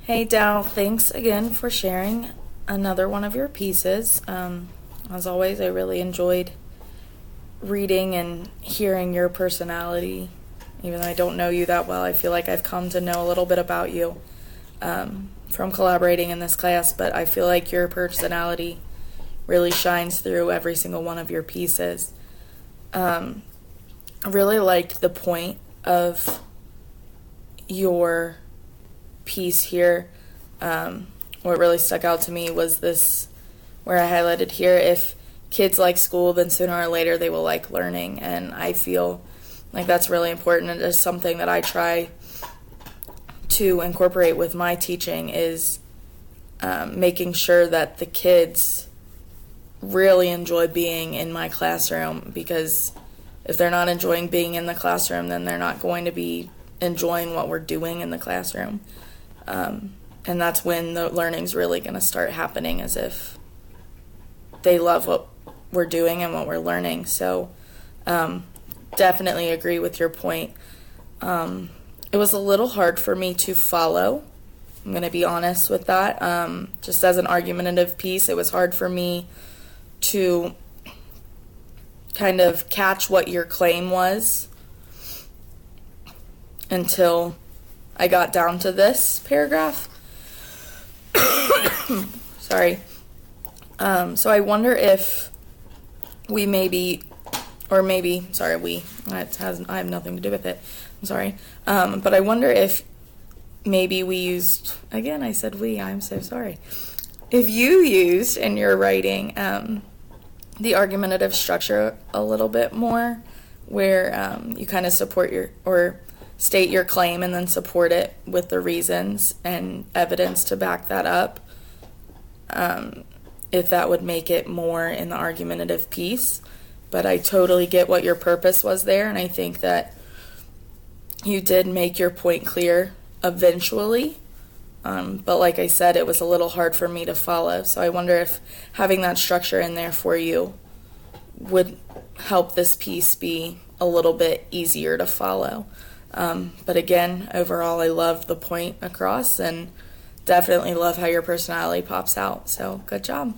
Hey Dow, thanks again for sharing another one of your pieces. As always, I really enjoyed reading and hearing your personality. Even though I don't know you that well, I feel like I've come to know a little bit about you from collaborating in this class, but I feel like your personality really shines through every single one of your pieces. I really liked the point of your piece here. What really stuck out to me was this, where I highlighted here, if kids like school, then sooner or later they will like learning. And I feel like that's really important. And it's something that I try to incorporate with my teaching is making sure that the kids really enjoy being in my classroom, because if they're not enjoying being in the classroom, then they're not going to be enjoying what we're doing in the classroom. And that's when the learning's really going to start happening, as if they love what we're doing and what we're learning. So definitely agree with your point. It was a little hard for me to follow. I'm going to be honest with that. Just as an argumentative piece, it was hard for me to kind of catch what your claim was until I got down to this paragraph. Sorry. So I wonder if we maybe, or maybe, sorry, I have nothing to do with it. I'm sorry. But I wonder if maybe we used, again, I said we, I'm so sorry. If you used in your writing the argumentative structure a little bit more, where you kind of support or state your claim and then support it with the reasons and evidence to back that up, if that would make it more in the argumentative piece. But I totally get what your purpose was there, and I think that you did make your point clear eventually. But like I said, it was a little hard for me to follow. So I wonder if having that structure in there for you would help this piece be a little bit easier to follow. But again, overall, I love the point across and definitely love how your personality pops out. So good job.